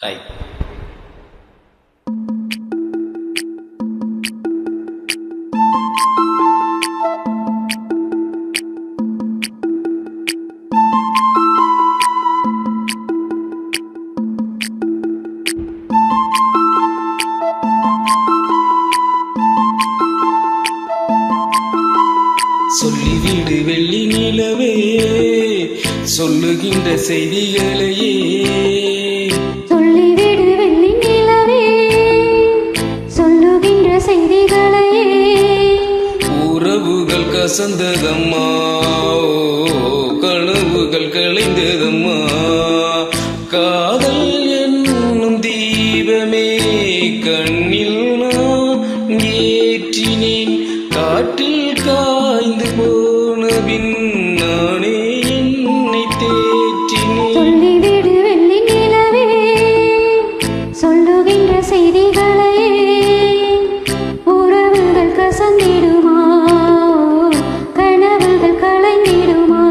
Hi. சொல்லிவிடு வெள்ளி நிலவே, சொல்லுகின்ற செய்திகளையே. சொல்லிவிடு வெள்ளி நிலவே, சொல்லுகின்ற செய்திகளையே. உறவுகள் கசந்ததம்மா, கனவுகள் கலைந்ததம்மா. காதல் என்னும் தீபமே கண்ணில் நான் ஏற்றினேன். காற்றில் காய்ந்து போன பின் நானே என்னை தேற்றினேன். சொல்லிவிடு வெள்ளி நிலவே, சொல்லுகின்ற செய்திகளையே. உறவுகள் கசந்திடுமா, கனவுகள் கலைந்திடுமா.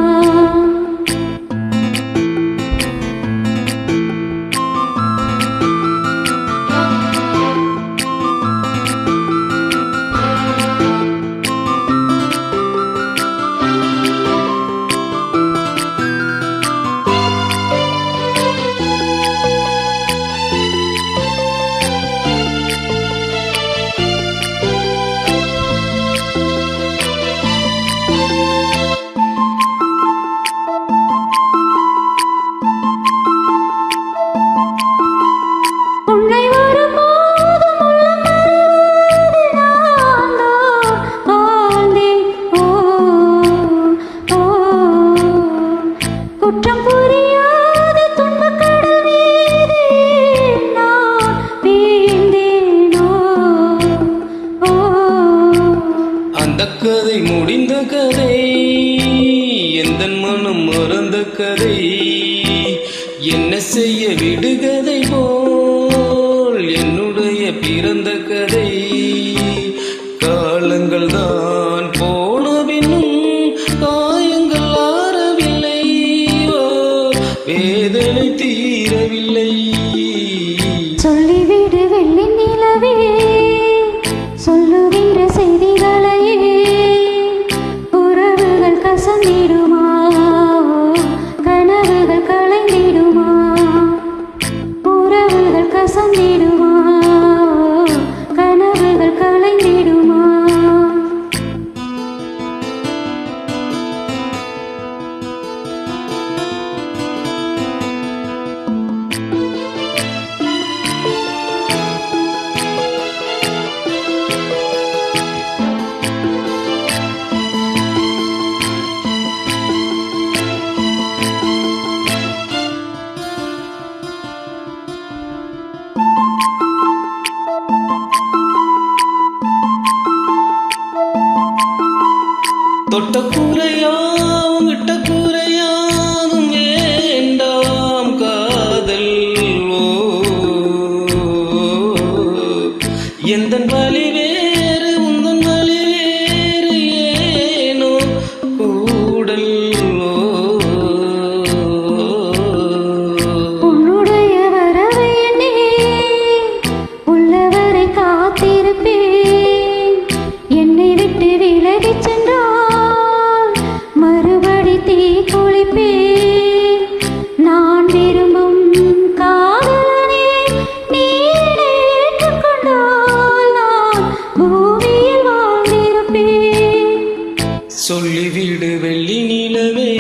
குற்றம் புரியாத துன்பக்கடல் மீது நான் வீழ்ந்தேனோ. அந்த கதை முடிந்த கதை, எந்த மனம் மறந்த கதை. என்ன செய்ய விடுகதை போல் என்னுடைய பிறந்த கதை. காலங்கள் தான் போனபின்னும் காயங்கள் ஆறவில்லை, வேதனை தீரவில்லை. சொல்லிவிடு வெள்ளி நிலவே, சொல்லுகின்ற செய்திகளையே. உறவுகள் கசந்திடுமா, கனவுகள் கலைந்திடுமா. உறவுகள் கசந்திடுமா, கனவுகள் கலைந்திடுமா. தொட்ட கூரையாவும் விட்ட கூரையாவும் வேண்டாம் காதல். எந்தன் வழி வேறு உந்தன் வழி வேறு, ஏனோ கூடல். உன்னுடைய வரவை எண்ணி உள்ளவரை காத்திருப்பேன். என்னை விட்டு விலகிச் சென்றால் மறுபடி தீ குளிப்பேன். நான் விரும்பும் காதலனே நீ ஏற்றுக்கொண்டால் நான் பூமியில் வாழ்ந்திருப்பேன். சொல்லிவிடு வெள்ளி நிலவே,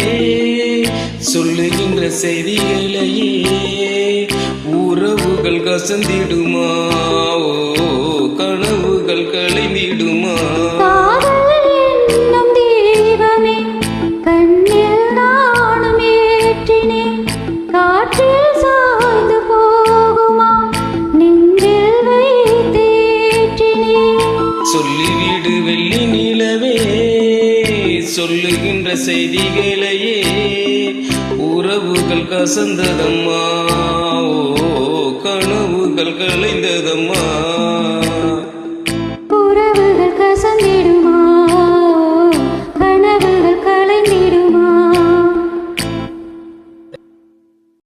சொல்லுகின்ற செய்திகளையே. உறவுகள் கசந்திடுமா, கனவுகள் கலைந்திடுமா. காதல் என்னும் தீபமே கண்ணில் நானும் ஏற்றினேன். காற்றில் சாய்ந்து போகுமா, நெஞ்சில் வைத்தேற்றினேன். சொல்லிவிடு வெள்ளி நிலவே, சொல்லுகின்ற செய்திகளையே. உறவுகள் கசந்ததம்மா, கனவுகள் கலைந்ததம்மா.